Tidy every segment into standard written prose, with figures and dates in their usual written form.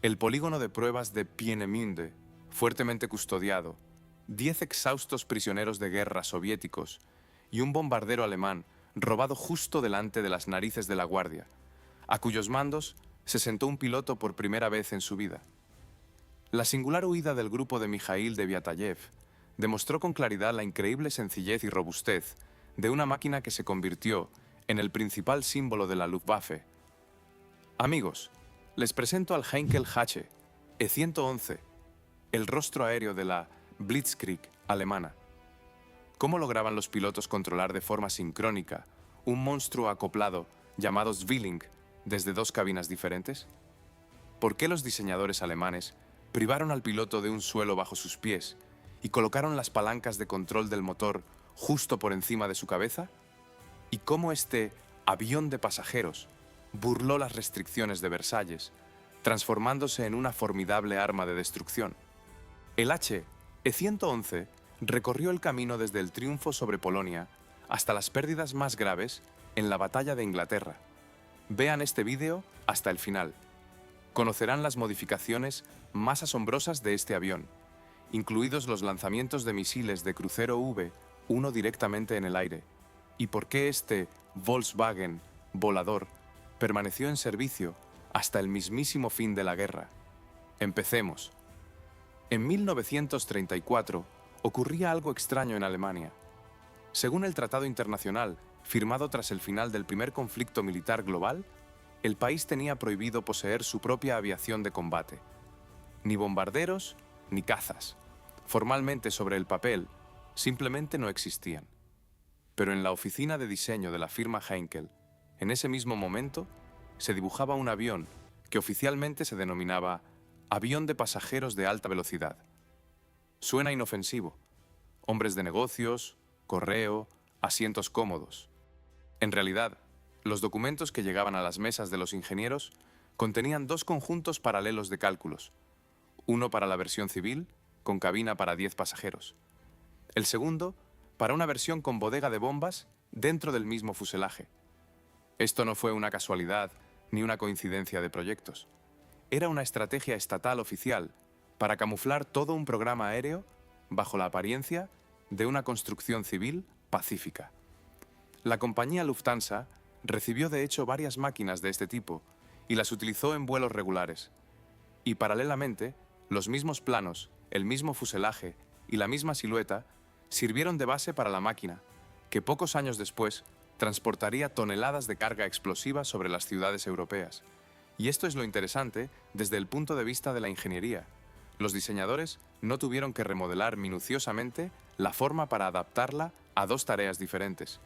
El polígono de pruebas de Peenemünde, fuertemente custodiado, 10 exhaustos prisioneros de guerra soviéticos y un bombardero alemán robado justo delante de las narices de la Guardia, a cuyos mandos se sentó un piloto por primera vez en su vida. La singular huida del grupo de Mikhail Deviatayev demostró con claridad la increíble sencillez y robustez de una máquina que se convirtió en el principal símbolo de la Luftwaffe. Amigos, les presento al Heinkel H E-111, el rostro aéreo de la Blitzkrieg alemana. ¿Cómo lograban los pilotos controlar de forma sincrónica un monstruo acoplado llamado Zwilling desde dos cabinas diferentes? ¿Por qué los diseñadores alemanes privaron al piloto de un suelo bajo sus pies y colocaron las palancas de control del motor justo por encima de su cabeza? ¿Y cómo este avión de pasajeros burló las restricciones de Versalles, transformándose en una formidable arma de destrucción? El E-111 recorrió el camino desde el triunfo sobre Polonia hasta las pérdidas más graves en la Batalla de Inglaterra. Vean este vídeo hasta el final. Conocerán las modificaciones más asombrosas de este avión, incluidos los lanzamientos de misiles de crucero V-1 directamente en el aire, y por qué este Volkswagen volador permaneció en servicio hasta el mismísimo fin de la guerra. Empecemos. En 1934 ocurría algo extraño en Alemania. Según el Tratado Internacional, firmado tras el final del primer conflicto militar global, el país tenía prohibido poseer su propia aviación de combate. Ni bombarderos, ni cazas. Formalmente sobre el papel, simplemente no existían. Pero en la oficina de diseño de la firma Heinkel, en ese mismo momento, se dibujaba un avión que oficialmente se denominaba avión de pasajeros de alta velocidad. Suena inofensivo. Hombres de negocios, correo, asientos cómodos. En realidad, los documentos que llegaban a las mesas de los ingenieros contenían dos conjuntos paralelos de cálculos. Uno para la versión civil, con cabina para 10 pasajeros. El segundo, para una versión con bodega de bombas dentro del mismo fuselaje. Esto no fue una casualidad ni una coincidencia de proyectos. Era una estrategia estatal oficial para camuflar todo un programa aéreo bajo la apariencia de una construcción civil pacífica. La compañía Lufthansa recibió de hecho varias máquinas de este tipo y las utilizó en vuelos regulares. Y paralelamente, los mismos planos, el mismo fuselaje y la misma silueta sirvieron de base para la máquina, que pocos años después transportaría toneladas de carga explosiva sobre las ciudades europeas. Y esto es lo interesante desde el punto de vista de la ingeniería. Los diseñadores no tuvieron que remodelar minuciosamente la forma para adaptarla a dos tareas diferentes.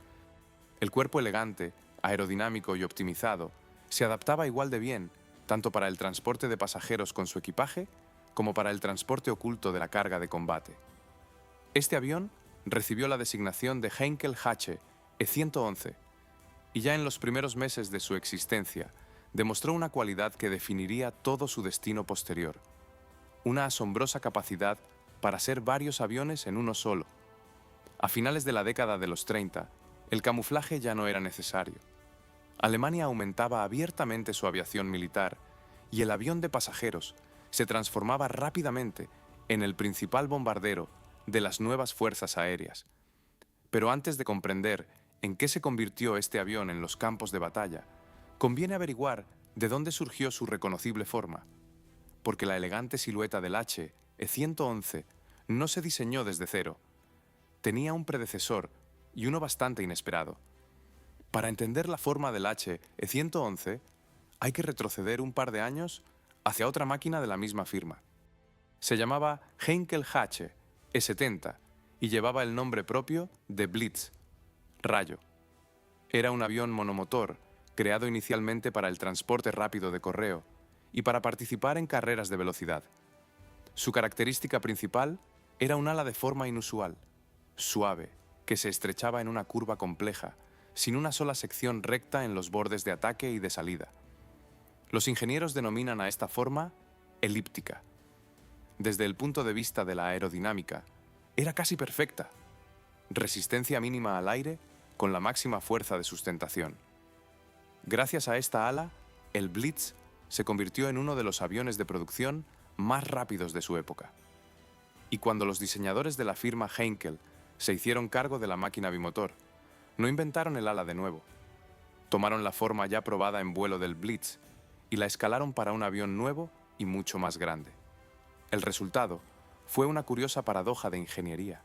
El cuerpo elegante, aerodinámico y optimizado se adaptaba igual de bien, tanto para el transporte de pasajeros con su equipaje, como para el transporte oculto de la carga de combate. Este avión recibió la designación de Heinkel H E-111 y ya en los primeros meses de su existencia demostró una cualidad que definiría todo su destino posterior: una asombrosa capacidad para ser varios aviones en uno solo. A finales de la década de los 30, el camuflaje ya no era necesario. Alemania aumentaba abiertamente su aviación militar y el avión de pasajeros se transformaba rápidamente en el principal bombardero de las nuevas fuerzas aéreas. Pero antes de comprender en qué se convirtió este avión en los campos de batalla, conviene averiguar de dónde surgió su reconocible forma, porque la elegante silueta del H E-111 no se diseñó desde cero. Tenía un predecesor y uno bastante inesperado. Para entender la forma del H E-111, hay que retroceder un par de años hacia otra máquina de la misma firma. Se llamaba Heinkel H E-70 y llevaba el nombre propio de Blitz, rayo. Era un avión monomotor creado inicialmente para el transporte rápido de correo y para participar en carreras de velocidad. Su característica principal era un ala de forma inusual, suave, que se estrechaba en una curva compleja, sin una sola sección recta en los bordes de ataque y de salida. Los ingenieros denominan a esta forma elíptica. Desde el punto de vista de la aerodinámica, era casi perfecta. Resistencia mínima al aire con la máxima fuerza de sustentación. Gracias a esta ala, el Blitz se convirtió en uno de los aviones de producción más rápidos de su época. Y cuando los diseñadores de la firma Heinkel se hicieron cargo de la máquina bimotor, no inventaron el ala de nuevo. Tomaron la forma ya probada en vuelo del Blitz y la escalaron para un avión nuevo y mucho más grande. El resultado fue una curiosa paradoja de ingeniería.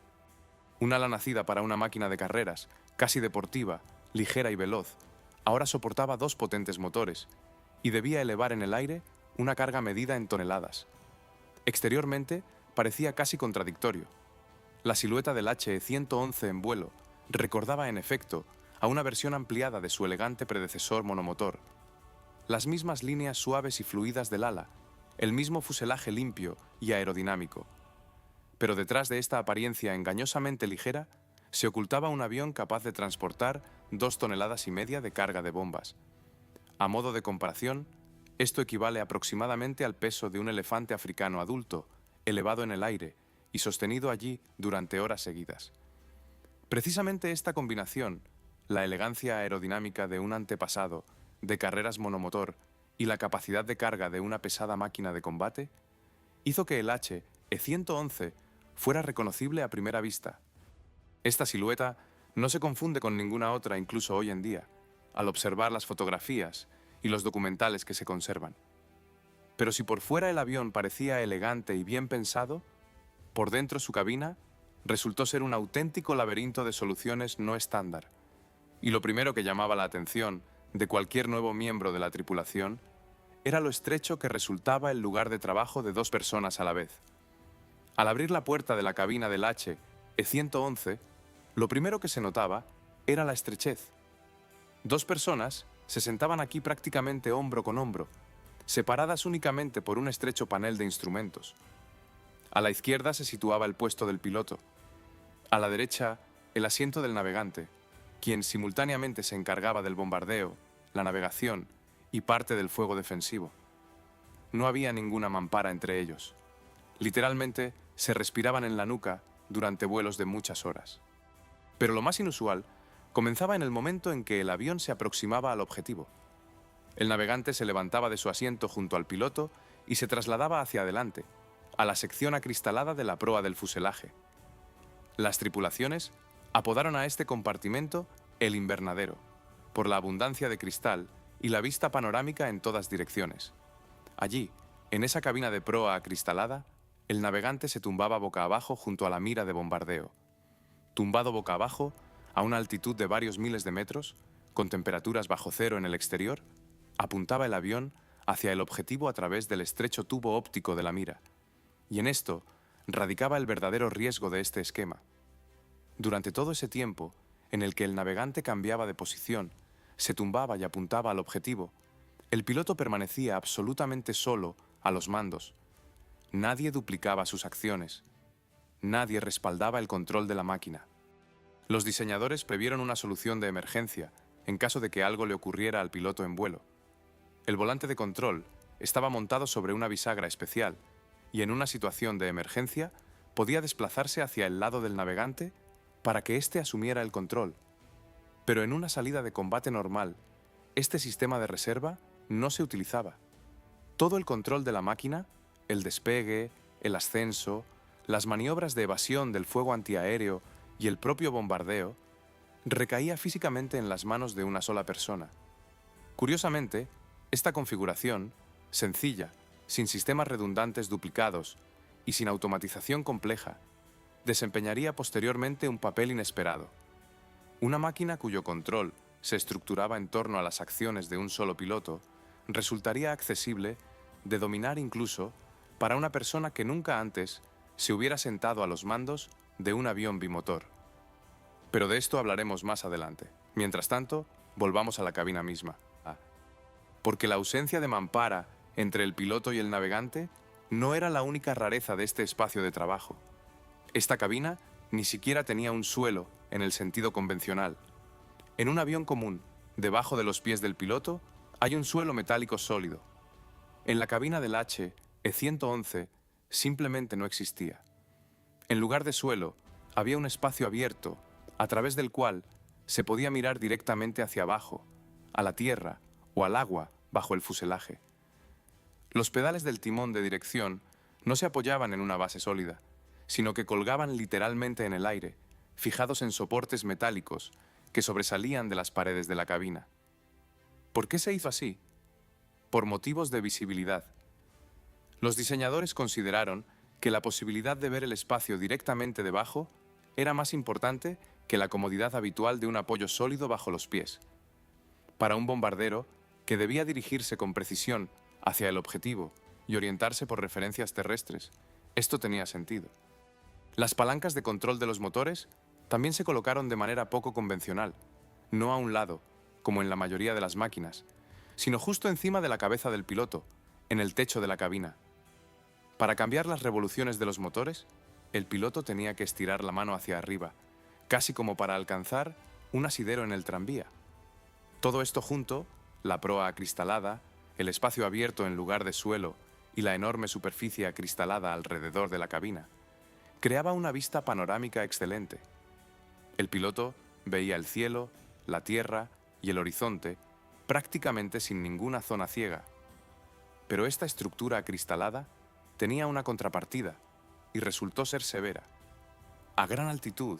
Un ala nacida para una máquina de carreras, casi deportiva, ligera y veloz, ahora soportaba dos potentes motores y debía elevar en el aire una carga medida en toneladas. Exteriormente parecía casi contradictorio. La silueta del HE-111 en vuelo recordaba en efecto a una versión ampliada de su elegante predecesor monomotor. Las mismas líneas suaves y fluidas del ala, el mismo fuselaje limpio y aerodinámico. Pero detrás de esta apariencia engañosamente ligera se ocultaba un avión capaz de transportar 2,5 toneladas de carga de bombas. A modo de comparación, esto equivale aproximadamente al peso de un elefante africano adulto, elevado en el aire y sostenido allí durante horas seguidas. Precisamente esta combinación, la elegancia aerodinámica de un antepasado, de carreras monomotor y la capacidad de carga de una pesada máquina de combate, hizo que el HE-111 fuera reconocible a primera vista. Esta silueta no se confunde con ninguna otra incluso hoy en día, al observar las fotografías y los documentales que se conservan. Pero si por fuera el avión parecía elegante y bien pensado, por dentro su cabina resultó ser un auténtico laberinto de soluciones no estándar. Y lo primero que llamaba la atención de cualquier nuevo miembro de la tripulación era lo estrecho que resultaba el lugar de trabajo de 2 personas a la vez. Al abrir la puerta de la cabina del HE-111, lo primero que se notaba era la estrechez. 2 personas se sentaban aquí prácticamente hombro con hombro, separadas únicamente por un estrecho panel de instrumentos. A la izquierda se situaba el puesto del piloto. A la derecha, el asiento del navegante, quien simultáneamente se encargaba del bombardeo, la navegación y parte del fuego defensivo. No había ninguna mampara entre ellos. Literalmente, se respiraban en la nuca durante vuelos de muchas horas. Pero lo más inusual comenzaba en el momento en que el avión se aproximaba al objetivo. El navegante se levantaba de su asiento junto al piloto y se trasladaba hacia adelante, a la sección acristalada de la proa del fuselaje. Las tripulaciones apodaron a este compartimento el invernadero, por la abundancia de cristal y la vista panorámica en todas direcciones. Allí, en esa cabina de proa acristalada, el navegante se tumbaba boca abajo junto a la mira de bombardeo. Tumbado boca abajo, a una altitud de varios miles de metros, con temperaturas bajo cero en el exterior, apuntaba el avión hacia el objetivo a través del estrecho tubo óptico de la mira. Y en esto radicaba el verdadero riesgo de este esquema. Durante todo ese tiempo, en el que el navegante cambiaba de posición, se tumbaba y apuntaba al objetivo, el piloto permanecía absolutamente solo a los mandos. Nadie duplicaba sus acciones. Nadie respaldaba el control de la máquina. Los diseñadores previeron una solución de emergencia en caso de que algo le ocurriera al piloto en vuelo. El volante de control estaba montado sobre una bisagra especial y en una situación de emergencia podía desplazarse hacia el lado del navegante para que éste asumiera el control. Pero en una salida de combate normal, este sistema de reserva no se utilizaba. Todo el control de la máquina, el despegue, el ascenso, las maniobras de evasión del fuego antiaéreo y el propio bombardeo, recaía físicamente en las manos de una sola persona. Curiosamente, esta configuración, sencilla, sin sistemas redundantes duplicados y sin automatización compleja, desempeñaría posteriormente un papel inesperado. Una máquina cuyo control se estructuraba en torno a las acciones de un solo piloto resultaría accesible de dominar incluso para una persona que nunca antes se hubiera sentado a los mandos de un avión bimotor. Pero de esto hablaremos más adelante. Mientras tanto, volvamos a la cabina misma. Porque la ausencia de mampara entre el piloto y el navegante no era la única rareza de este espacio de trabajo. Esta cabina ni siquiera tenía un suelo en el sentido convencional. En un avión común, debajo de los pies del piloto, hay un suelo metálico sólido. En la cabina del HE-111 simplemente no existía. En lugar de suelo, había un espacio abierto, a través del cual se podía mirar directamente hacia abajo, a la tierra o al agua bajo el fuselaje. Los pedales del timón de dirección no se apoyaban en una base sólida, sino que colgaban literalmente en el aire, fijados en soportes metálicos que sobresalían de las paredes de la cabina. ¿Por qué se hizo así? Por motivos de visibilidad. Los diseñadores consideraron que la posibilidad de ver el espacio directamente debajo era más importante que la comodidad habitual de un apoyo sólido bajo los pies. Para un bombardero, que debía dirigirse con precisión hacia el objetivo y orientarse por referencias terrestres, esto tenía sentido. Las palancas de control de los motores también se colocaron de manera poco convencional, no a un lado, como en la mayoría de las máquinas, sino justo encima de la cabeza del piloto, en el techo de la cabina. Para cambiar las revoluciones de los motores, el piloto tenía que estirar la mano hacia arriba, casi como para alcanzar un asidero en el tranvía. Todo esto junto, la proa acristalada, el espacio abierto en lugar de suelo y la enorme superficie acristalada alrededor de la cabina, creaba una vista panorámica excelente. El piloto veía el cielo, la tierra y el horizonte prácticamente sin ninguna zona ciega. Pero esta estructura acristalada tenía una contrapartida y resultó ser severa. A gran altitud,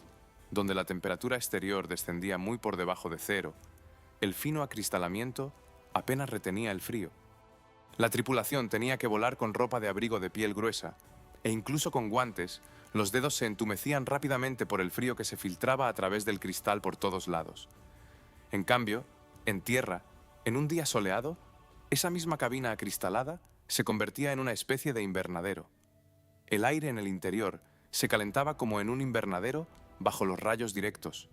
donde la temperatura exterior descendía muy por debajo de cero, el fino acristalamiento apenas retenía el frío. La tripulación tenía que volar con ropa de abrigo de piel gruesa, e incluso con guantes, los dedos se entumecían rápidamente por el frío que se filtraba a través del cristal por todos lados. En cambio, en tierra, en un día soleado, esa misma cabina acristalada se convertía en una especie de invernadero. El aire en el interior se calentaba como en un invernadero bajo los rayos directos,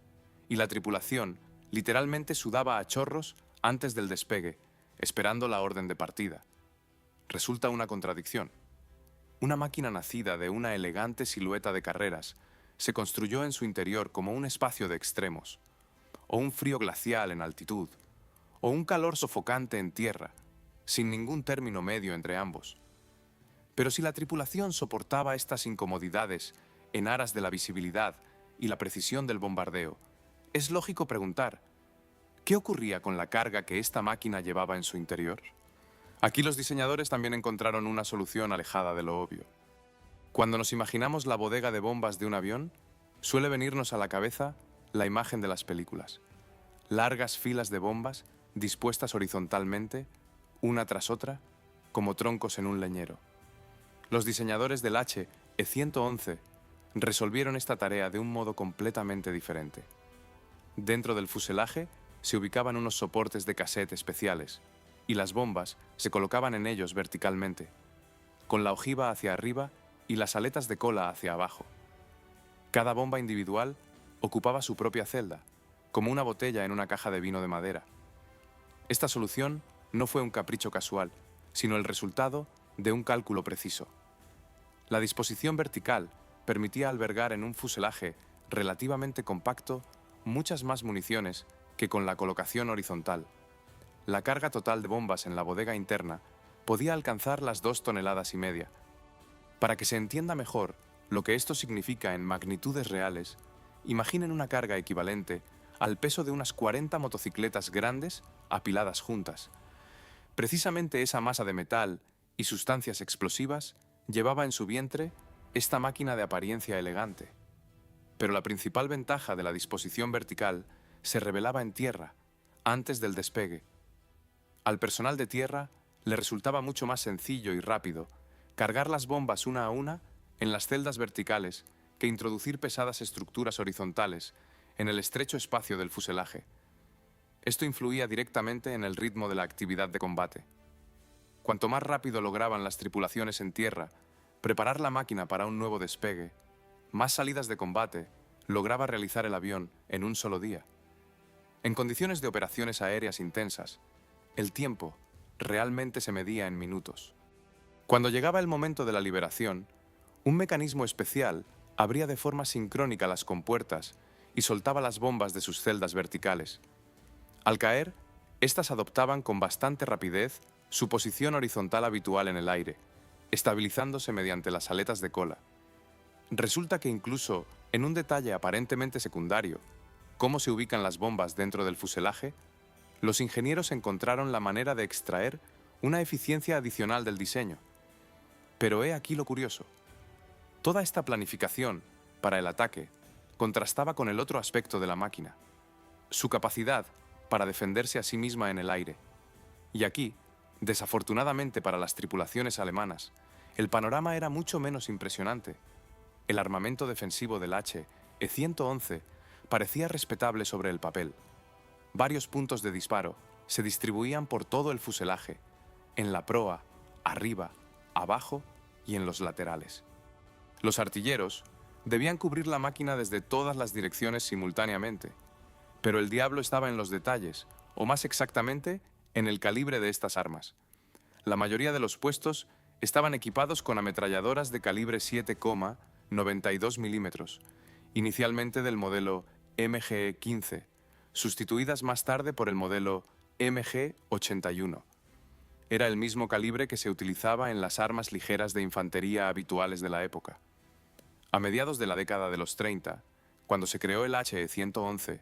y la tripulación literalmente sudaba a chorros antes del despegue, esperando la orden de partida. Resulta una contradicción. Una máquina nacida de una elegante silueta de carreras se construyó en su interior como un espacio de extremos, o un frío glacial en altitud, o un calor sofocante en tierra, sin ningún término medio entre ambos. Pero si la tripulación soportaba estas incomodidades en aras de la visibilidad y la precisión del bombardeo, es lógico preguntar, ¿qué ocurría con la carga que esta máquina llevaba en su interior? Aquí los diseñadores también encontraron una solución alejada de lo obvio. Cuando nos imaginamos la bodega de bombas de un avión, suele venirnos a la cabeza la imagen de las películas. Largas filas de bombas dispuestas horizontalmente, una tras otra, como troncos en un leñero. Los diseñadores del HE-111 resolvieron esta tarea de un modo completamente diferente. Dentro del fuselaje se ubicaban unos soportes de cassette especiales, y las bombas se colocaban en ellos verticalmente, con la ojiva hacia arriba y las aletas de cola hacia abajo. Cada bomba individual ocupaba su propia celda, como una botella en una caja de vino de madera. Esta solución no fue un capricho casual, sino el resultado de un cálculo preciso. La disposición vertical permitía albergar en un fuselaje relativamente compacto muchas más municiones que con la colocación horizontal. La carga total de bombas en la bodega interna podía alcanzar las 2,5 toneladas. Para que se entienda mejor lo que esto significa en magnitudes reales, imaginen una carga equivalente al peso de unas 40 motocicletas grandes apiladas juntas. Precisamente esa masa de metal y sustancias explosivas llevaba en su vientre esta máquina de apariencia elegante. Pero la principal ventaja de la disposición vertical se revelaba en tierra, antes del despegue. Al personal de tierra le resultaba mucho más sencillo y rápido cargar las bombas una a una en las celdas verticales que introducir pesadas estructuras horizontales en el estrecho espacio del fuselaje. Esto influía directamente en el ritmo de la actividad de combate. Cuanto más rápido lograban las tripulaciones en tierra preparar la máquina para un nuevo despegue, más salidas de combate lograba realizar el avión en un solo día. En condiciones de operaciones aéreas intensas, el tiempo realmente se medía en minutos. Cuando llegaba el momento de la liberación, un mecanismo especial abría de forma sincrónica las compuertas y soltaba las bombas de sus celdas verticales. Al caer, éstas adoptaban con bastante rapidez su posición horizontal habitual en el aire, estabilizándose mediante las aletas de cola. Resulta que incluso en un detalle aparentemente secundario, cómo se ubican las bombas dentro del fuselaje, los ingenieros encontraron la manera de extraer una eficiencia adicional del diseño. Pero he aquí lo curioso. Toda esta planificación para el ataque contrastaba con el otro aspecto de la máquina, su capacidad para defenderse a sí misma en el aire. Y aquí, desafortunadamente para las tripulaciones alemanas, el panorama era mucho menos impresionante. El armamento defensivo del HE-111 parecía respetable sobre el papel. Varios puntos de disparo se distribuían por todo el fuselaje, en la proa, arriba, abajo y en los laterales. Los artilleros debían cubrir la máquina desde todas las direcciones simultáneamente, pero el diablo estaba en los detalles, o más exactamente, en el calibre de estas armas. La mayoría de los puestos estaban equipados con ametralladoras de calibre 7,92 milímetros, inicialmente del modelo MG-15, sustituidas más tarde por el modelo MG-81. Era el mismo calibre que se utilizaba en las armas ligeras de infantería habituales de la época. A mediados de la década de los 30, cuando se creó el HE-111,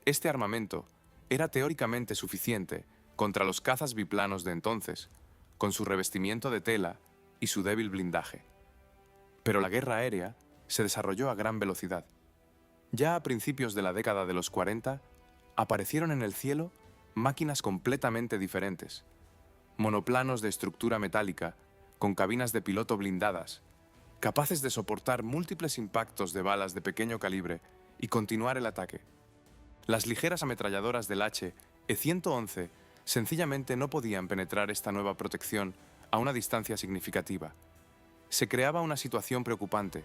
este armamento era teóricamente suficiente contra los cazas biplanos de entonces, con su revestimiento de tela y su débil blindaje. Pero la guerra aérea se desarrolló a gran velocidad. Ya a principios de la década de los 40, aparecieron en el cielo máquinas completamente diferentes. Monoplanos de estructura metálica, con cabinas de piloto blindadas, capaces de soportar múltiples impactos de balas de pequeño calibre y continuar el ataque. Las ligeras ametralladoras del HE-111 sencillamente no podían penetrar esta nueva protección a una distancia significativa. Se creaba una situación preocupante.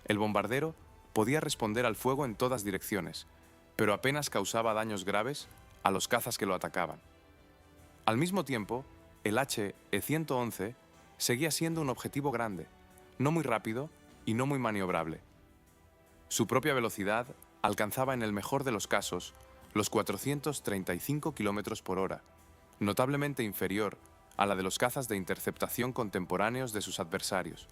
El bombardero podía responder al fuego en todas direcciones, pero apenas causaba daños graves a los cazas que lo atacaban. Al mismo tiempo, el HE-111 seguía siendo un objetivo grande, no muy rápido y no muy maniobrable. Su propia velocidad alcanzaba en el mejor de los casos los 435 km por hora, notablemente inferior a la de los cazas de interceptación contemporáneos de sus adversarios.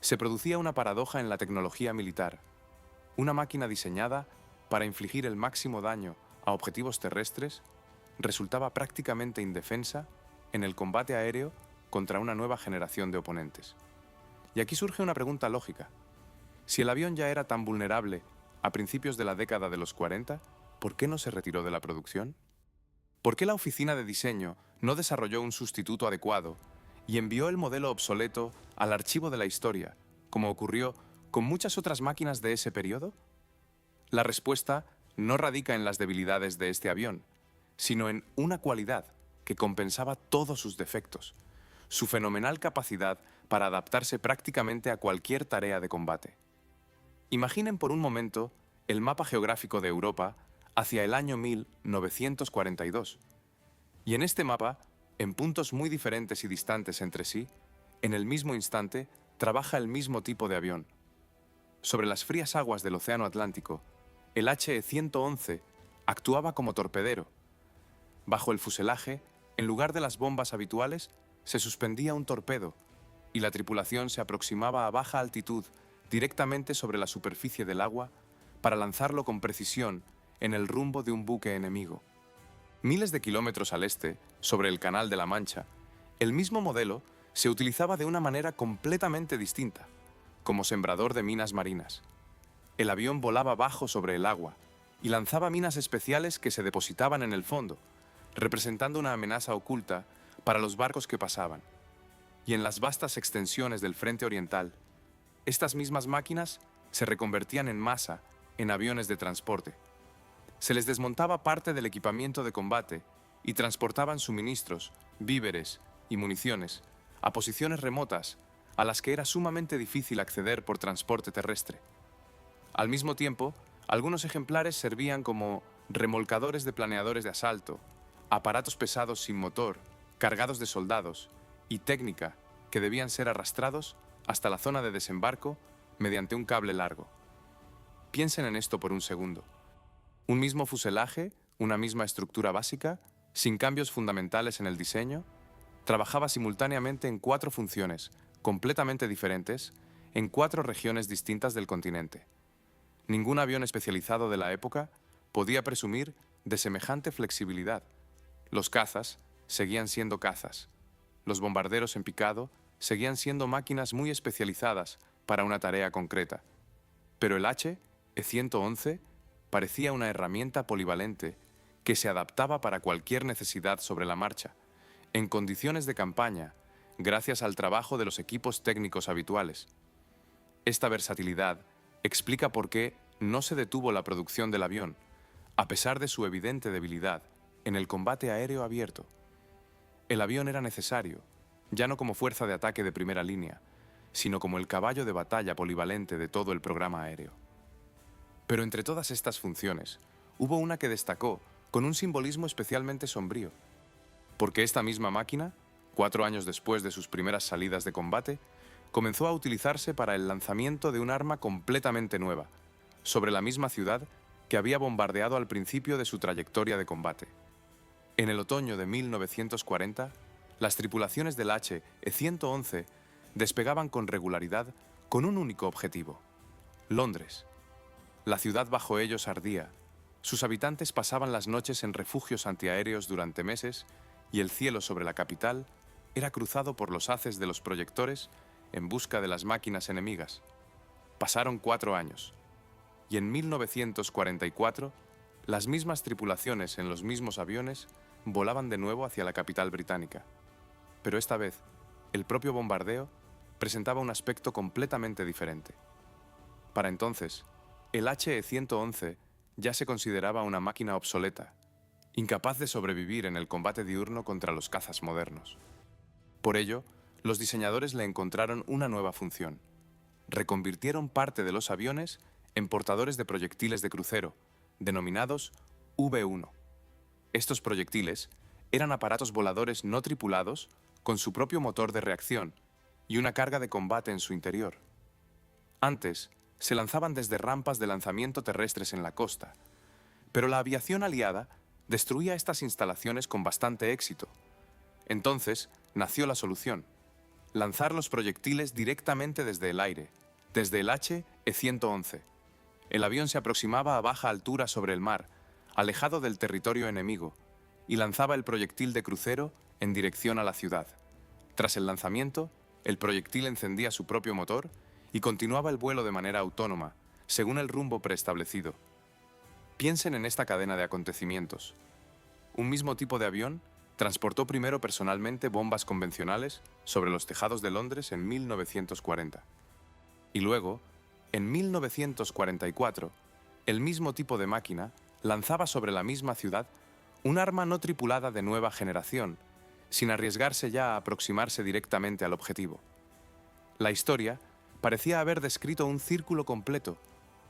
Se producía una paradoja en la tecnología militar. Una máquina diseñada para infligir el máximo daño a objetivos terrestres resultaba prácticamente indefensa en el combate aéreo contra una nueva generación de oponentes. Y aquí surge una pregunta lógica. Si el avión ya era tan vulnerable a principios de la década de los 40, ¿por qué no se retiró de la producción? ¿Por qué la oficina de diseño no desarrolló un sustituto adecuado y envió el modelo obsoleto al archivo de la historia, como ocurrió con muchas otras máquinas de ese periodo? La respuesta no radica en las debilidades de este avión, sino en una cualidad que compensaba todos sus defectos: su fenomenal capacidad para adaptarse prácticamente a cualquier tarea de combate. Imaginen por un momento el mapa geográfico de Europa hacia el año 1942. Y en este mapa, en puntos muy diferentes y distantes entre sí, en el mismo instante, trabaja el mismo tipo de avión. Sobre las frías aguas del Océano Atlántico, el HE-111 actuaba como torpedero. Bajo el fuselaje, en lugar de las bombas habituales, se suspendía un torpedo y la tripulación se aproximaba a baja altitud directamente sobre la superficie del agua para lanzarlo con precisión en el rumbo de un buque enemigo. Miles de kilómetros al este, sobre el Canal de la Mancha, el mismo modelo se utilizaba de una manera completamente distinta, como sembrador de minas marinas. El avión volaba bajo sobre el agua y lanzaba minas especiales que se depositaban en el fondo, representando una amenaza oculta para los barcos que pasaban. Y en las vastas extensiones del frente oriental, estas mismas máquinas se reconvertían en masa en aviones de transporte. Se les desmontaba parte del equipamiento de combate y transportaban suministros, víveres y municiones a posiciones remotas a las que era sumamente difícil acceder por transporte terrestre. Al mismo tiempo, algunos ejemplares servían como remolcadores de planeadores de asalto, aparatos pesados sin motor, cargados de soldados y técnica que debían ser arrastrados hasta la zona de desembarco mediante un cable largo. Piensen en esto por un segundo. Un mismo fuselaje, una misma estructura básica, sin cambios fundamentales en el diseño, trabajaba simultáneamente en 4 funciones, completamente diferentes, en 4 regiones distintas del continente. Ningún avión especializado de la época podía presumir de semejante flexibilidad. Los cazas seguían siendo cazas. Los bombarderos en picado seguían siendo máquinas muy especializadas para una tarea concreta. Pero el HE-111 parecía una herramienta polivalente que se adaptaba para cualquier necesidad sobre la marcha, en condiciones de campaña, gracias al trabajo de los equipos técnicos habituales. Esta versatilidad explica por qué no se detuvo la producción del avión, a pesar de su evidente debilidad en el combate aéreo abierto. El avión era necesario, ya no como fuerza de ataque de primera línea, sino como el caballo de batalla polivalente de todo el programa aéreo. Pero entre todas estas funciones, hubo una que destacó con un simbolismo especialmente sombrío, porque esta misma máquina, 4 años después de sus primeras salidas de combate, comenzó a utilizarse para el lanzamiento de un arma completamente nueva, sobre la misma ciudad que había bombardeado al principio de su trayectoria de combate. En el otoño de 1940, las tripulaciones del HE-111 despegaban con regularidad con un único objetivo: Londres. La ciudad bajo ellos ardía, sus habitantes pasaban las noches en refugios antiaéreos durante meses y el cielo sobre la capital era cruzado por los haces de los proyectores en busca de las máquinas enemigas. Pasaron 4 años, y en 1944, las mismas tripulaciones en los mismos aviones volaban de nuevo hacia la capital británica. Pero esta vez, el propio bombardeo presentaba un aspecto completamente diferente. Para entonces, el HE-111 ya se consideraba una máquina obsoleta, incapaz de sobrevivir en el combate diurno contra los cazas modernos. Por ello, los diseñadores le encontraron una nueva función. Reconvirtieron parte de los aviones en portadores de proyectiles de crucero, denominados V-1. Estos proyectiles eran aparatos voladores no tripulados con su propio motor de reacción y una carga de combate en su interior. Antes, se lanzaban desde rampas de lanzamiento terrestres en la costa, pero la aviación aliada destruía estas instalaciones con bastante éxito. Entonces, nació la solución: lanzar los proyectiles directamente desde el aire, desde el HE-111. El avión se aproximaba a baja altura sobre el mar, alejado del territorio enemigo, y lanzaba el proyectil de crucero en dirección a la ciudad. Tras el lanzamiento, el proyectil encendía su propio motor y continuaba el vuelo de manera autónoma, según el rumbo preestablecido. Piensen en esta cadena de acontecimientos. Un mismo tipo de avión transportó primero personalmente bombas convencionales sobre los tejados de Londres en 1940. Y luego, en 1944, el mismo tipo de máquina lanzaba sobre la misma ciudad un arma no tripulada de nueva generación, sin arriesgarse ya a aproximarse directamente al objetivo. La historia parecía haber descrito un círculo completo,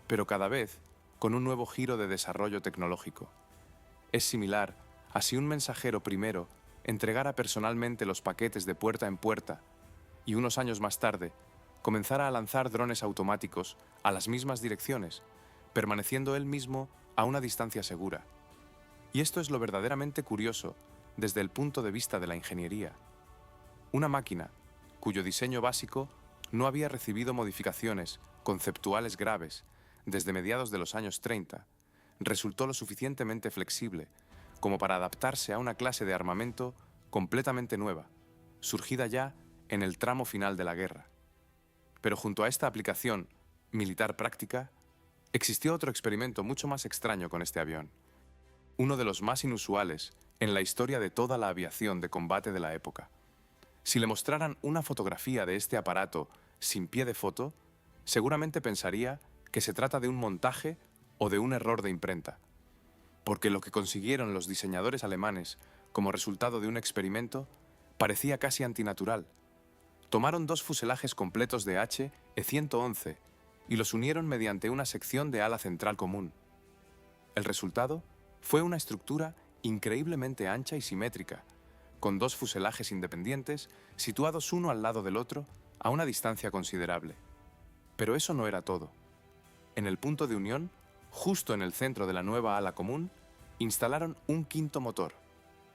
pero cada vez con un nuevo giro de desarrollo tecnológico. Es similar a si un mensajero primero entregara personalmente los paquetes de puerta en puerta y unos años más tarde comenzara a lanzar drones automáticos a las mismas direcciones, permaneciendo él mismo a una distancia segura. Y esto es lo verdaderamente curioso desde el punto de vista de la ingeniería. Una máquina cuyo diseño básico no había recibido modificaciones conceptuales graves desde mediados de los años 30, resultó lo suficientemente flexible como para adaptarse a una clase de armamento completamente nueva, surgida ya en el tramo final de la guerra. Pero junto a esta aplicación militar práctica, existió otro experimento mucho más extraño con este avión, uno de los más inusuales en la historia de toda la aviación de combate de la época. Si le mostraran una fotografía de este aparato sin pie de foto, seguramente pensaría que se trata de un montaje o de un error de imprenta, porque lo que consiguieron los diseñadores alemanes como resultado de un experimento parecía casi antinatural. Tomaron 2 fuselajes completos de HE-111 y los unieron mediante una sección de ala central común. El resultado fue una estructura increíblemente ancha y simétrica, con 2 fuselajes independientes situados uno al lado del otro a una distancia considerable. Pero eso no era todo. En el punto de unión, justo en el centro de la nueva ala común, instalaron un 5º motor.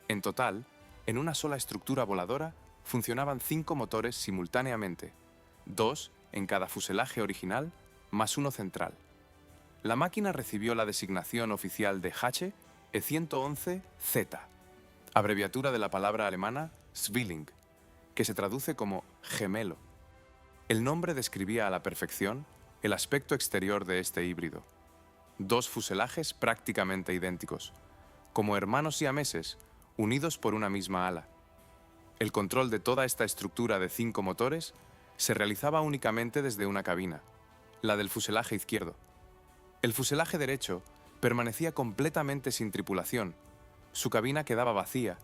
En total, en una sola estructura voladora, funcionaban 5 motores simultáneamente, 2 en cada fuselaje original, más uno central. La máquina recibió la designación oficial de HE-111Z, abreviatura de la palabra alemana Zwilling, que se traduce como gemelo. El nombre describía a la perfección el aspecto exterior de este híbrido. Dos fuselajes prácticamente idénticos, como hermanos siameses, unidos por una misma ala. El control de toda esta estructura de 5 motores se realizaba únicamente desde una cabina, la del fuselaje izquierdo. El fuselaje derecho permanecía completamente sin tripulación, su cabina quedaba vacía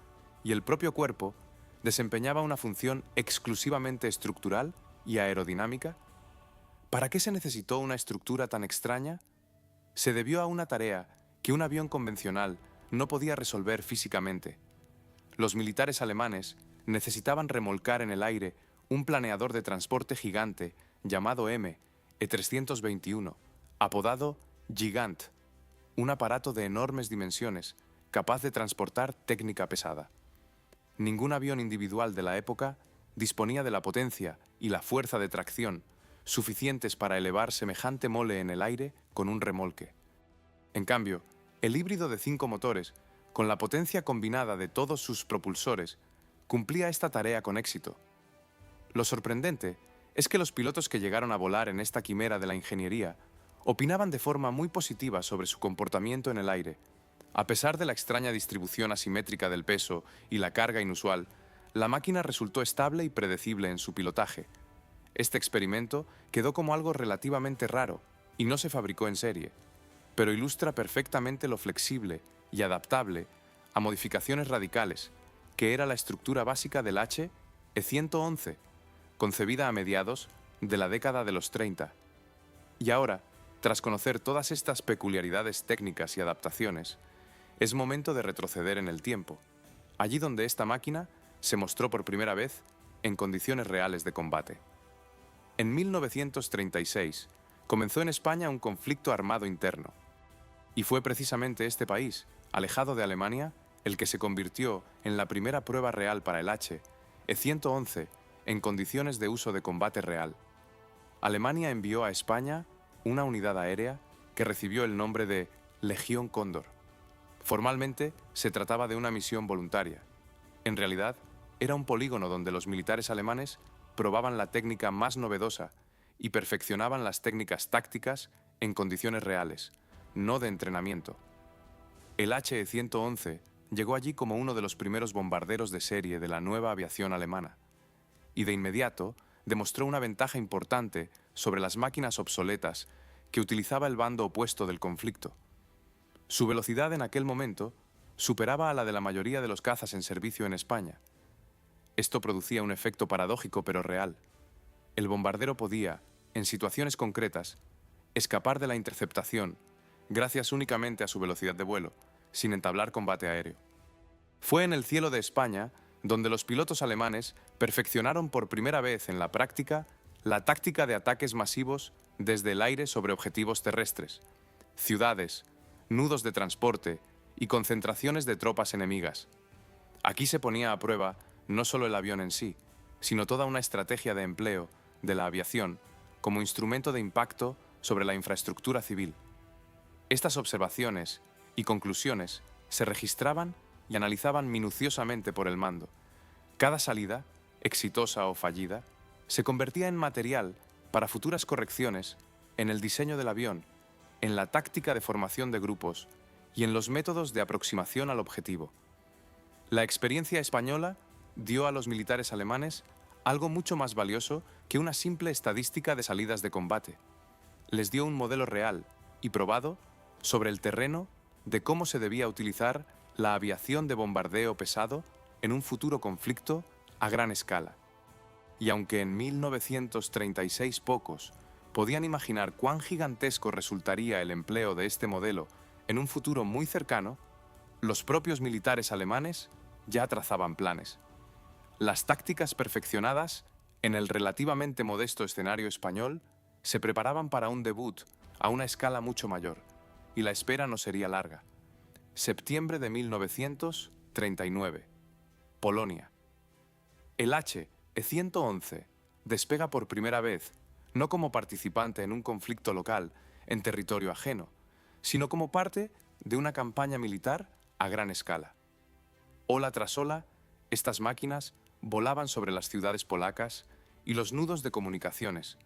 y el propio cuerpo desempeñaba una función exclusivamente estructural y aerodinámica. ¿Para qué se necesitó una estructura tan extraña? Se debió a una tarea que un avión convencional no podía resolver físicamente. Los militares alemanes necesitaban remolcar en el aire un planeador de transporte gigante llamado E-321, apodado Gigant, un aparato de enormes dimensiones capaz de transportar técnica pesada. Ningún avión individual de la época disponía de la potencia y la fuerza de tracción suficientes para elevar semejante mole en el aire con un remolque. En cambio, el híbrido de 5 motores, con la potencia combinada de todos sus propulsores, cumplía esta tarea con éxito. Lo sorprendente es que los pilotos que llegaron a volar en esta quimera de la ingeniería opinaban de forma muy positiva sobre su comportamiento en el aire. A pesar de la extraña distribución asimétrica del peso y la carga inusual, la máquina resultó estable y predecible en su pilotaje. Este experimento quedó como algo relativamente raro y no se fabricó en serie, pero ilustra perfectamente lo flexible y adaptable a modificaciones radicales, que era la estructura básica del E-111, concebida a mediados de la década de los 30. Y ahora, tras conocer todas estas peculiaridades técnicas y adaptaciones, es momento de retroceder en el tiempo, allí donde esta máquina se mostró por primera vez en condiciones reales de combate. En 1936 comenzó en España un conflicto armado interno, y fue precisamente este país, alejado de Alemania, el que se convirtió en la primera prueba real para el E-111 en condiciones de uso de combate real. Alemania envió a España una unidad aérea que recibió el nombre de Legión Cóndor. Formalmente, se trataba de una misión voluntaria. En realidad, era un polígono donde los militares alemanes probaban la técnica más novedosa y perfeccionaban las técnicas tácticas en condiciones reales, no de entrenamiento. El He-111 llegó allí como uno de los primeros bombarderos de serie de la nueva aviación alemana, y de inmediato demostró una ventaja importante sobre las máquinas obsoletas que utilizaba el bando opuesto del conflicto. Su velocidad en aquel momento superaba a la de la mayoría de los cazas en servicio en España. Esto producía un efecto paradójico pero real. El bombardero podía, en situaciones concretas, escapar de la interceptación gracias únicamente a su velocidad de vuelo, sin entablar combate aéreo. Fue en el cielo de España donde los pilotos alemanes perfeccionaron por primera vez en la práctica la táctica de ataques masivos desde el aire sobre objetivos terrestres, ciudades, nudos de transporte y concentraciones de tropas enemigas. Aquí se ponía a prueba no solo el avión en sí, sino toda una estrategia de empleo de la aviación como instrumento de impacto sobre la infraestructura civil. Estas observaciones y conclusiones se registraban y analizaban minuciosamente por el mando. Cada salida, exitosa o fallida, se convertía en material para futuras correcciones en el diseño del avión, en la táctica de formación de grupos y en los métodos de aproximación al objetivo. La experiencia española dio a los militares alemanes algo mucho más valioso que una simple estadística de salidas de combate. Les dio un modelo real y probado sobre el terreno de cómo se debía utilizar la aviación de bombardeo pesado en un futuro conflicto a gran escala. Y aunque en 1936 pocos podían imaginar cuán gigantesco resultaría el empleo de este modelo en un futuro muy cercano, los propios militares alemanes ya trazaban planes. Las tácticas perfeccionadas en el relativamente modesto escenario español se preparaban para un debut a una escala mucho mayor, y la espera no sería larga. Septiembre de 1939. Polonia. El He-111 despega por primera vez, no como participante en un conflicto local en territorio ajeno, sino como parte de una campaña militar a gran escala. Ola tras ola, estas máquinas volaban sobre las ciudades polacas y los nudos de comunicaciones.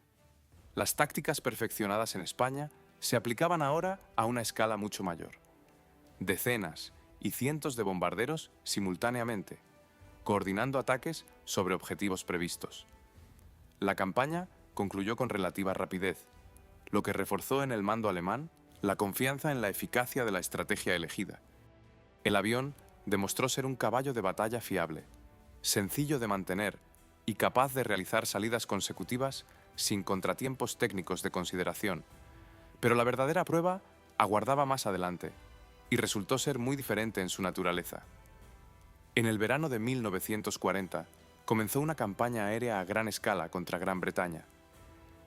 Las tácticas perfeccionadas en España se aplicaban ahora a una escala mucho mayor. Decenas y cientos de bombarderos simultáneamente, coordinando ataques sobre objetivos previstos. La campaña concluyó con relativa rapidez, lo que reforzó en el mando alemán la confianza en la eficacia de la estrategia elegida. El avión demostró ser un caballo de batalla fiable, sencillo de mantener y capaz de realizar salidas consecutivas sin contratiempos técnicos de consideración. Pero la verdadera prueba aguardaba más adelante y resultó ser muy diferente en su naturaleza. En el verano de 1940 comenzó una campaña aérea a gran escala contra Gran Bretaña.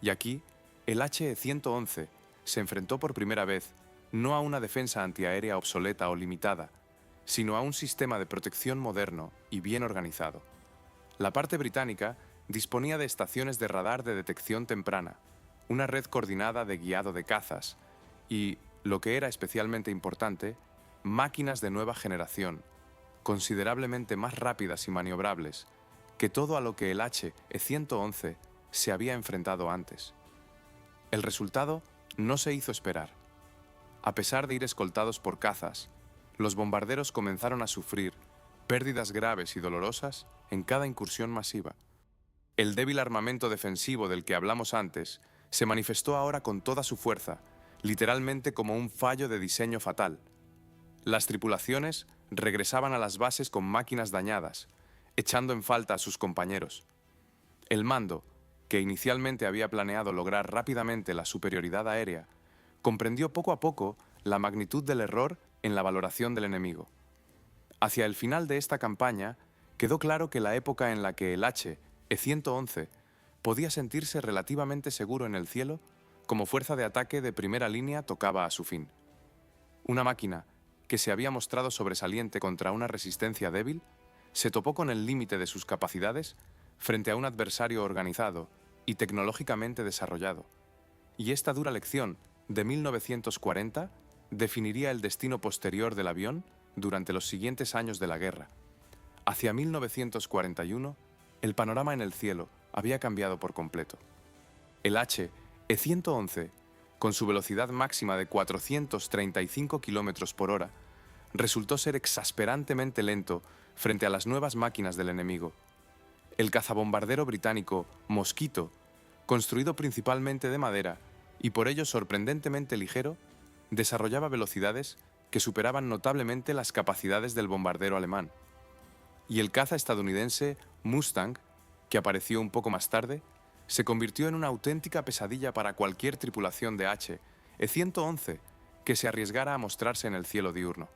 Y aquí, el H-111 se enfrentó por primera vez no a una defensa antiaérea obsoleta o limitada, sino a un sistema de protección moderno y bien organizado. La parte británica disponía de estaciones de radar de detección temprana, una red coordinada de guiado de cazas y, lo que era especialmente importante, máquinas de nueva generación, considerablemente más rápidas y maniobrables que todo a lo que el H-111 se había enfrentado antes. El resultado no se hizo esperar. A pesar de ir escoltados por cazas, los bombarderos comenzaron a sufrir pérdidas graves y dolorosas en cada incursión masiva. El débil armamento defensivo del que hablamos antes se manifestó ahora con toda su fuerza, literalmente como un fallo de diseño fatal. Las tripulaciones regresaban a las bases con máquinas dañadas, echando en falta a sus compañeros. El mando, que inicialmente había planeado lograr rápidamente la superioridad aérea, comprendió poco a poco la magnitud del error en la valoración del enemigo. Hacia el final de esta campaña, quedó claro que la época en la que el H-111 podía sentirse relativamente seguro en el cielo como fuerza de ataque de primera línea tocaba a su fin. Una máquina que se había mostrado sobresaliente contra una resistencia débil, se topó con el límite de sus capacidades frente a un adversario organizado y tecnológicamente desarrollado. Y esta dura lección de 1940 definiría el destino posterior del avión durante los siguientes años de la guerra. Hacia 1941, el panorama en el cielo había cambiado por completo. El H-111, con su velocidad máxima de 435 km por hora, resultó ser exasperantemente lento frente a las nuevas máquinas del enemigo. El cazabombardero británico Mosquito, construido principalmente de madera y por ello sorprendentemente ligero, desarrollaba velocidades que superaban notablemente las capacidades del bombardero alemán. Y el caza estadounidense Mustang, que apareció un poco más tarde, se convirtió en una auténtica pesadilla para cualquier tripulación de H-111 que se arriesgara a mostrarse en el cielo diurno.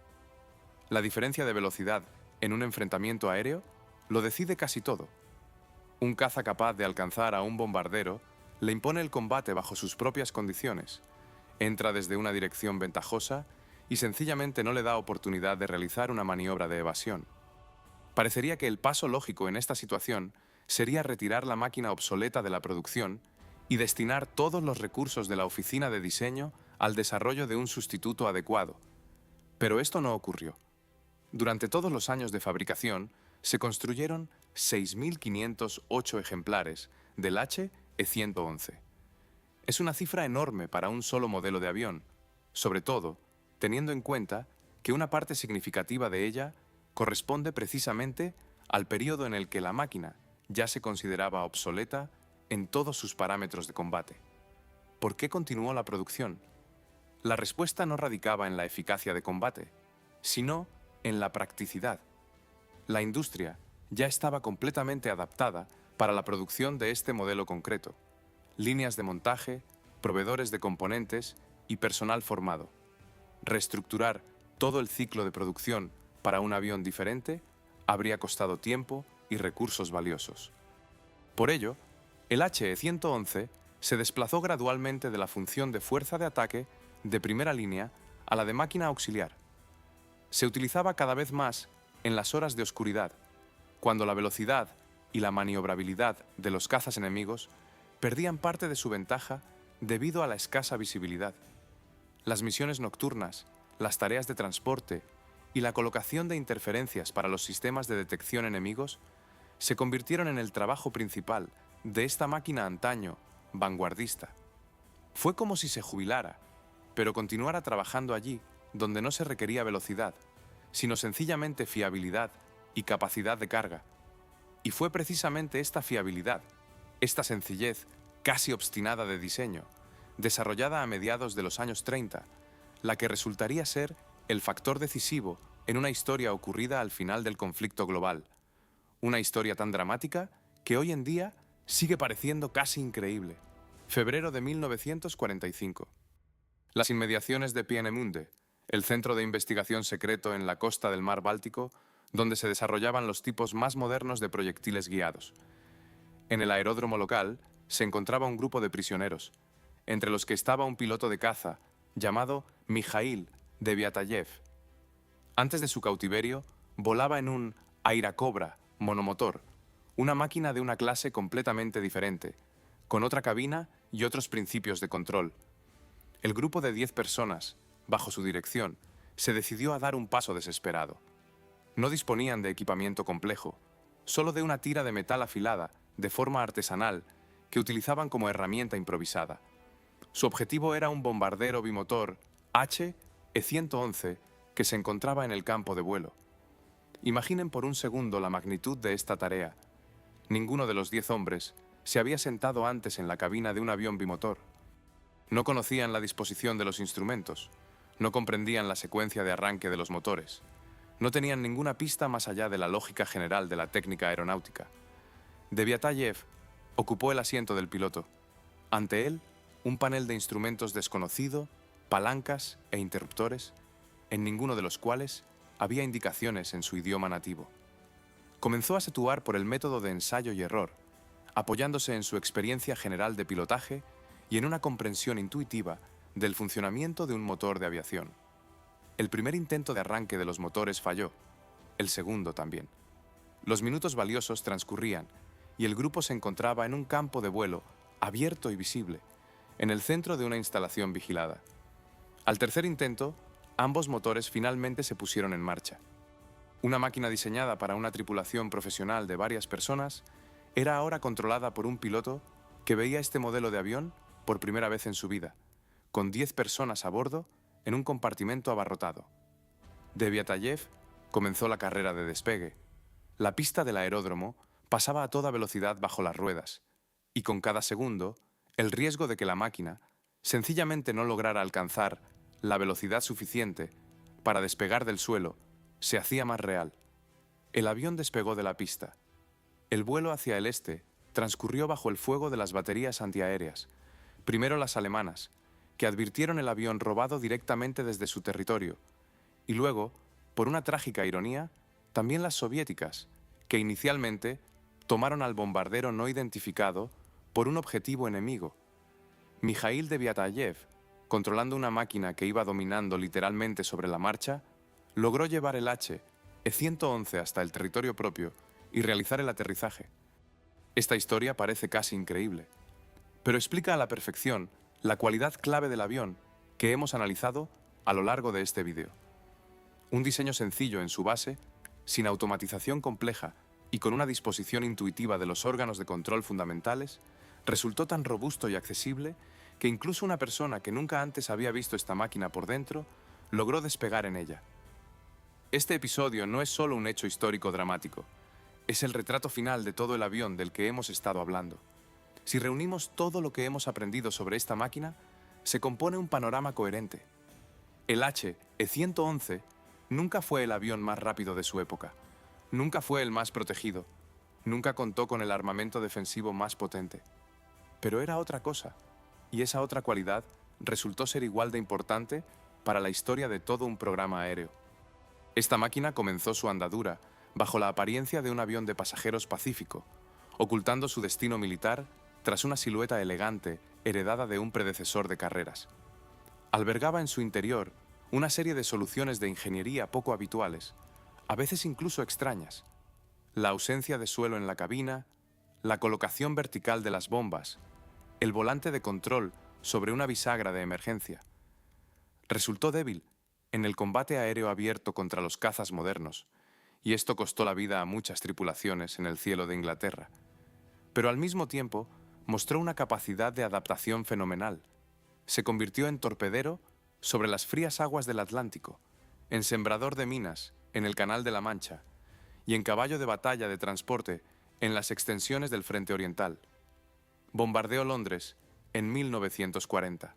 La diferencia de velocidad en un enfrentamiento aéreo lo decide casi todo. Un caza capaz de alcanzar a un bombardero le impone el combate bajo sus propias condiciones, entra desde una dirección ventajosa y sencillamente no le da oportunidad de realizar una maniobra de evasión. Parecería que el paso lógico en esta situación sería retirar la máquina obsoleta de la producción y destinar todos los recursos de la oficina de diseño al desarrollo de un sustituto adecuado. Pero esto no ocurrió. Durante todos los años de fabricación, se construyeron 6.508 ejemplares del H-111. Es una cifra enorme para un solo modelo de avión, sobre todo teniendo en cuenta que una parte significativa de ella corresponde precisamente al periodo en el que la máquina ya se consideraba obsoleta en todos sus parámetros de combate. ¿Por qué continuó la producción? La respuesta no radicaba en la eficacia de combate, sino en la practicidad. La industria ya estaba completamente adaptada para la producción de este modelo concreto. Líneas de montaje, proveedores de componentes y personal formado. Reestructurar todo el ciclo de producción para un avión diferente habría costado tiempo y recursos valiosos. Por ello, el H-111 se desplazó gradualmente de la función de fuerza de ataque de primera línea a la de máquina auxiliar. Se utilizaba cada vez más en las horas de oscuridad, cuando la velocidad y la maniobrabilidad de los cazas enemigos perdían parte de su ventaja debido a la escasa visibilidad. Las misiones nocturnas, las tareas de transporte y la colocación de interferencias para los sistemas de detección enemigos se convirtieron en el trabajo principal de esta máquina antaño, vanguardista. Fue como si se jubilara, pero continuara trabajando allí donde no se requería velocidad, sino sencillamente fiabilidad y capacidad de carga. Y fue precisamente esta fiabilidad, esta sencillez casi obstinada de diseño, desarrollada a mediados de los años 30, la que resultaría ser el factor decisivo en una historia ocurrida al final del conflicto global. Una historia tan dramática que hoy en día sigue pareciendo casi increíble. Febrero de 1945. Las inmediaciones de Peenemünde, el centro de investigación secreto en la costa del mar Báltico, donde se desarrollaban los tipos más modernos de proyectiles guiados. En el aeródromo local se encontraba un grupo de prisioneros, entre los que estaba un piloto de caza llamado Mikhail Deviatayev. Antes de su cautiverio, volaba en un Airacobra monomotor, una máquina de una clase completamente diferente, con otra cabina y otros principios de control. El grupo de 10 personas, bajo su dirección, se decidió a dar un paso desesperado. No disponían de equipamiento complejo, solo de una tira de metal afilada, de forma artesanal, que utilizaban como herramienta improvisada. Su objetivo era un bombardero bimotor HE-111 que se encontraba en el campo de vuelo. Imaginen por un segundo la magnitud de esta tarea. Ninguno de los 10 hombres se había sentado antes en la cabina de un avión bimotor. No conocían la disposición de los instrumentos, no comprendían la secuencia de arranque de los motores, no tenían ninguna pista más allá de la lógica general de la técnica aeronáutica. Deviatayev ocupó el asiento del piloto. Ante él, un panel de instrumentos desconocido, palancas e interruptores, en ninguno de los cuales había indicaciones en su idioma nativo. Comenzó a situar por el método de ensayo y error, apoyándose en su experiencia general de pilotaje y en una comprensión intuitiva del funcionamiento de un motor de aviación. El primer intento de arranque de los motores falló, el segundo también. Los minutos valiosos transcurrían y el grupo se encontraba en un campo de vuelo abierto y visible, en el centro de una instalación vigilada. Al tercer intento, ambos motores finalmente se pusieron en marcha. Una máquina diseñada para una tripulación profesional de varias personas era ahora controlada por un piloto que veía este modelo de avión por primera vez en su vida, con 10 personas a bordo en un compartimento abarrotado. Deviatayev comenzó la carrera de despegue. La pista del aeródromo pasaba a toda velocidad bajo las ruedas, y con cada segundo, el riesgo de que la máquina sencillamente no lograra alcanzar la velocidad suficiente para despegar del suelo se hacía más real. El avión despegó de la pista. El vuelo hacia el este transcurrió bajo el fuego de las baterías antiaéreas, primero las alemanas, que advirtieron el avión robado directamente desde su territorio, y luego, por una trágica ironía, también las soviéticas, que inicialmente tomaron al bombardero no identificado por un objetivo enemigo. Mikhail Deviatayev, controlando una máquina que iba dominando literalmente sobre la marcha, logró llevar el HE-111 hasta el territorio propio y realizar el aterrizaje. Esta historia parece casi increíble, pero explica a la perfección la cualidad clave del avión que hemos analizado a lo largo de este vídeo. Un diseño sencillo en su base, sin automatización compleja y con una disposición intuitiva de los órganos de control fundamentales, resultó tan robusto y accesible que incluso una persona que nunca antes había visto esta máquina por dentro logró despegar en ella. Este episodio no es solo un hecho histórico dramático, es el retrato final de todo el avión del que hemos estado hablando. Si reunimos todo lo que hemos aprendido sobre esta máquina, se compone un panorama coherente. El HE-111 nunca fue el avión más rápido de su época, nunca fue el más protegido, nunca contó con el armamento defensivo más potente. Pero era otra cosa, y esa otra cualidad resultó ser igual de importante para la historia de todo un programa aéreo. Esta máquina comenzó su andadura bajo la apariencia de un avión de pasajeros pacífico, ocultando su destino militar tras una silueta elegante heredada de un predecesor de carreras. Albergaba en su interior una serie de soluciones de ingeniería poco habituales, a veces incluso extrañas. La ausencia de suelo en la cabina, la colocación vertical de las bombas, el volante de control sobre una bisagra de emergencia. Resultó débil, en el combate aéreo abierto contra los cazas modernos, y esto costó la vida a muchas tripulaciones en el cielo de Inglaterra. Pero al mismo tiempo, mostró una capacidad de adaptación fenomenal. Se convirtió en torpedero sobre las frías aguas del Atlántico, en sembrador de minas en el Canal de la Mancha y en caballo de batalla de transporte en las extensiones del Frente Oriental. Bombardeó Londres en 1940.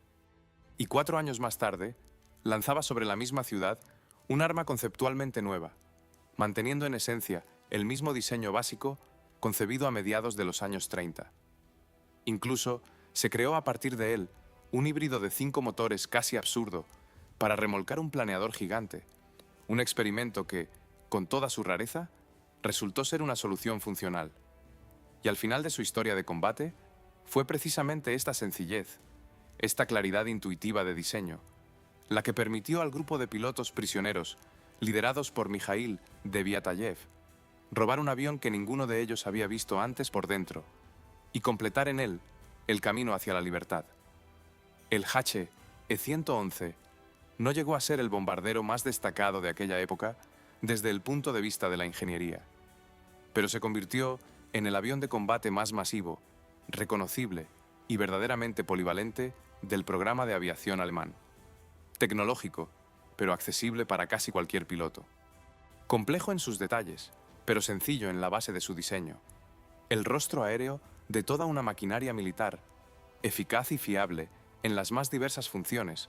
Y 4 años más tarde, lanzaba sobre la misma ciudad un arma conceptualmente nueva, manteniendo en esencia el mismo diseño básico concebido a mediados de los años 30. Incluso se creó a partir de él un híbrido de 5 motores casi absurdo para remolcar un planeador gigante, un experimento que, con toda su rareza, resultó ser una solución funcional. Y al final de su historia de combate, fue precisamente esta sencillez, esta claridad intuitiva de diseño, la que permitió al grupo de pilotos prisioneros, liderados por Mikhail Deviatayev, robar un avión que ninguno de ellos había visto antes por dentro y completar en él el camino hacia la libertad. El HE-111 no llegó a ser el bombardero más destacado de aquella época desde el punto de vista de la ingeniería, pero se convirtió en el avión de combate más masivo, reconocible y verdaderamente polivalente del programa de aviación alemán. Tecnológico, pero accesible para casi cualquier piloto. Complejo en sus detalles, pero sencillo en la base de su diseño. El rostro aéreo de toda una maquinaria militar, eficaz y fiable en las más diversas funciones,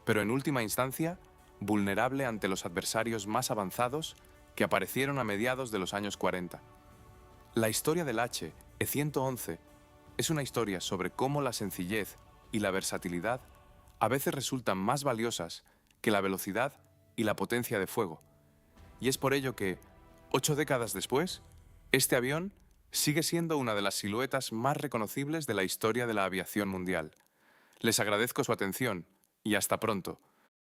pero en última instancia, vulnerable ante los adversarios más avanzados que aparecieron a mediados de los años 40. La historia del HE-111 es una historia sobre cómo la sencillez y la versatilidad a veces resultan más valiosas que la velocidad y la potencia de fuego. Y es por ello que, 8 décadas después, este avión sigue siendo una de las siluetas más reconocibles de la historia de la aviación mundial. Les agradezco su atención y hasta pronto.